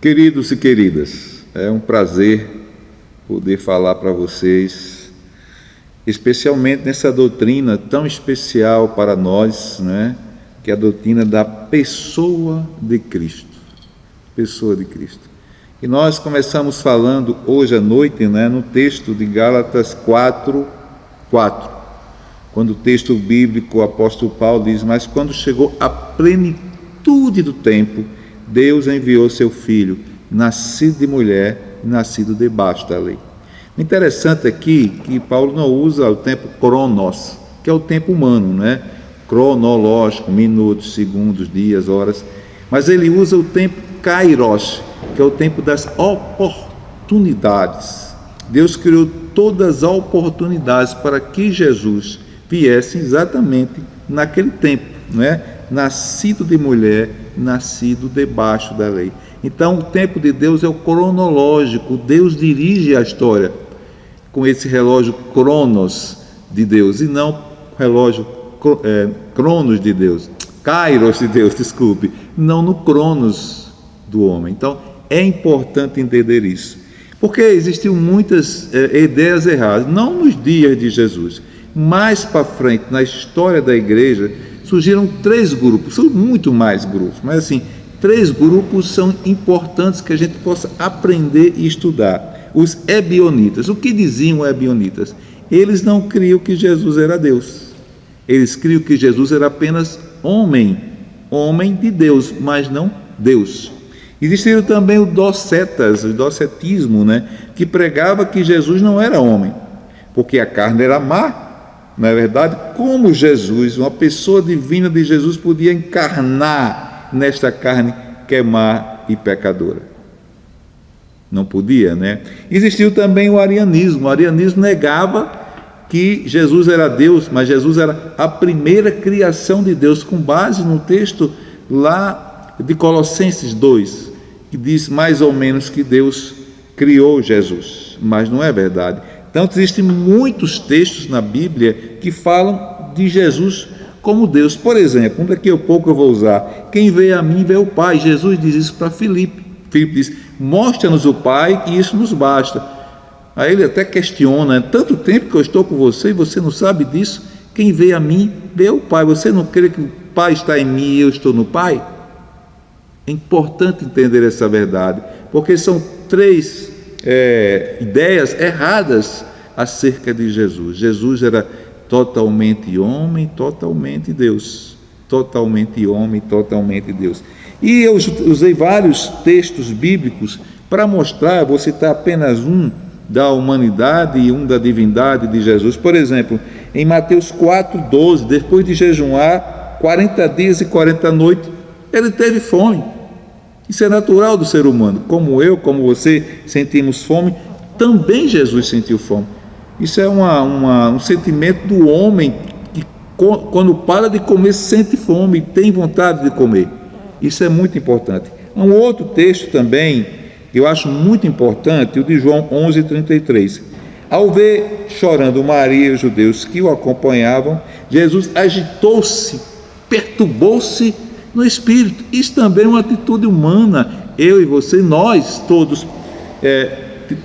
Queridos e queridas, é um prazer poder falar para vocês, especialmente nessa doutrina tão especial para nós, né? Que é a doutrina da pessoa de Cristo. Pessoa de Cristo. E nós começamos falando hoje à noite, né, no texto de Gálatas 4:4, quando o texto bíblico, o apóstolo Paulo diz: mas quando chegou a plenitude do tempo, Deus enviou seu Filho, nascido de mulher, nascido debaixo da lei. O interessante aqui é que Paulo não usa o tempo cronos, que é o tempo humano, né? Cronológico, minutos, segundos, dias, horas, mas ele usa o tempo kairos, que é o tempo das oportunidades. Deus criou todas as oportunidades para que Jesus viesse exatamente naquele tempo, né? Nascido de mulher, nascido debaixo da lei. Então o tempo de Deus é o cronológico. Deus dirige a história com esse relógio cronos de Deus, e não o relógio cronos de Deus, kairos de Deus, desculpe, não no cronos do homem. Então é importante entender isso, porque existiam muitas ideias erradas, não nos dias de Jesus. Mais para frente, na história da igreja, surgiram 3 grupos, são muito mais grupos, mas assim, 3 grupos são importantes que a gente possa aprender e estudar. Os ebionitas. O que diziam os ebionitas? Eles não criam que Jesus era Deus. Eles criam que Jesus era apenas homem de Deus, mas não Deus. Existiram também os docetas, o docetismo, né, que pregava que Jesus não era homem, porque a carne era má. Na verdade, como Jesus, uma pessoa divina de Jesus, podia encarnar nesta carne que é má e pecadora? Não podia, né? Existiu também o arianismo. O arianismo negava que Jesus era Deus, mas Jesus era a primeira criação de Deus, com base no texto lá de Colossenses 2, que diz mais ou menos que Deus criou Jesus, mas não é verdade. Então existem muitos textos na Bíblia que falam de Jesus como Deus. Por exemplo, daqui a pouco eu vou usar: quem vê a mim vê o Pai. Jesus diz isso para Filipe. Filipe diz: mostra-nos o Pai e isso nos basta. Aí ele até questiona: tanto tempo que eu estou com você e você não sabe disso? Quem vê a mim vê o Pai. Você não crê que o Pai está em mim e eu estou no Pai? É importante entender essa verdade, porque são 3 ideias erradas acerca de Jesus. Jesus era totalmente homem, totalmente Deus. Totalmente homem, totalmente Deus. E eu usei vários textos bíblicos para mostrar, vou citar apenas um da humanidade e um da divindade de Jesus. Por exemplo, em Mateus 4:12, depois de jejuar 40 dias e 40 noites, ele teve fome. Isso é natural do ser humano. Como eu, como você, sentimos fome, também Jesus sentiu fome. Isso é um sentimento do homem que, quando para de comer, sente fome e tem vontade de comer. Isso é muito importante. Um outro texto também, que eu acho muito importante, o de João 11:33. Ao ver chorando Maria e os judeus que o acompanhavam, Jesus agitou-se, perturbou-se no espírito. Isso também é uma atitude humana. Eu e você, nós todos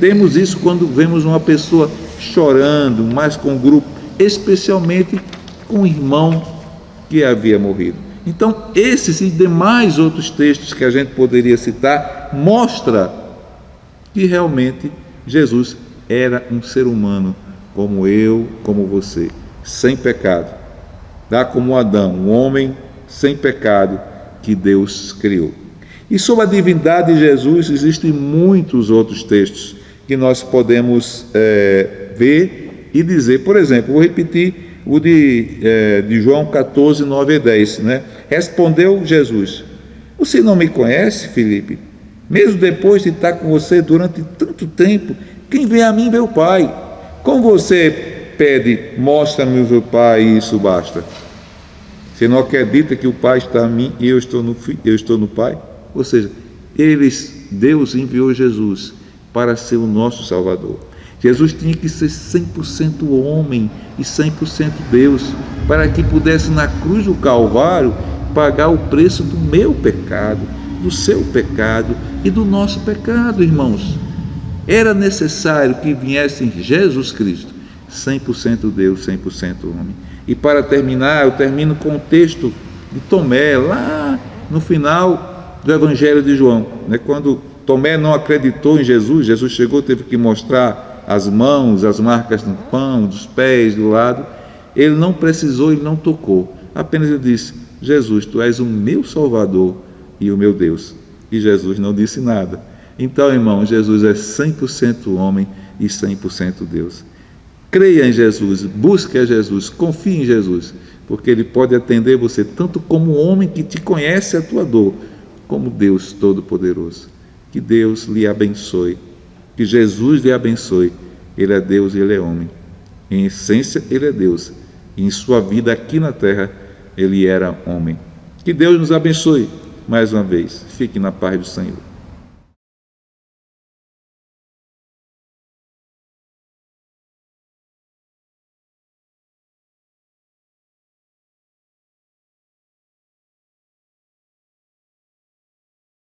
temos isso quando vemos uma pessoa chorando, mas com um grupo, especialmente com um irmão que havia morrido. Então, esses e demais outros textos que a gente poderia citar mostra que realmente Jesus era um ser humano como eu, como você, sem pecado, como Adão, um homem sem pecado que Deus criou. E sobre a divindade de Jesus existem muitos outros textos que nós podemos ver e dizer. Por exemplo, vou repetir o de João 14, 9 e 10, né? Respondeu Jesus: você não me conhece, Filipe? Mesmo depois de estar com você durante tanto tempo, quem vê a mim vê o Pai. Como você pede, mostra-me o Pai, e isso basta? Você não acredita que o Pai está em mim e eu estou no Pai? Ou seja, Deus enviou Jesus para ser o nosso Salvador. Jesus tinha que ser 100% homem e 100% Deus, para que pudesse na cruz do Calvário pagar o preço do meu pecado, do seu pecado e do nosso pecado, irmãos. Era necessário que viesse Jesus Cristo, 100% Deus, 100% homem. E para terminar, eu termino com o texto de Tomé, lá no final do Evangelho de João, quando Tomé não acreditou em Jesus, Jesus chegou, teve que mostrar as mãos, as marcas no pão, dos pés, do lado. Ele não precisou, ele não tocou, apenas ele disse: Jesus, tu és o meu Salvador e o meu Deus. E Jesus não disse nada. Então, irmão, Jesus é 100% homem e 100% Deus. Creia em Jesus, busque a Jesus, confie em Jesus, porque Ele pode atender você tanto como homem que te conhece a tua dor, como Deus Todo-Poderoso. Que Deus lhe abençoe, que Jesus lhe abençoe. Ele é Deus e Ele é homem. Em essência, Ele é Deus. E em sua vida aqui na terra, Ele era homem. Que Deus nos abençoe mais uma vez. Fique na paz do Senhor.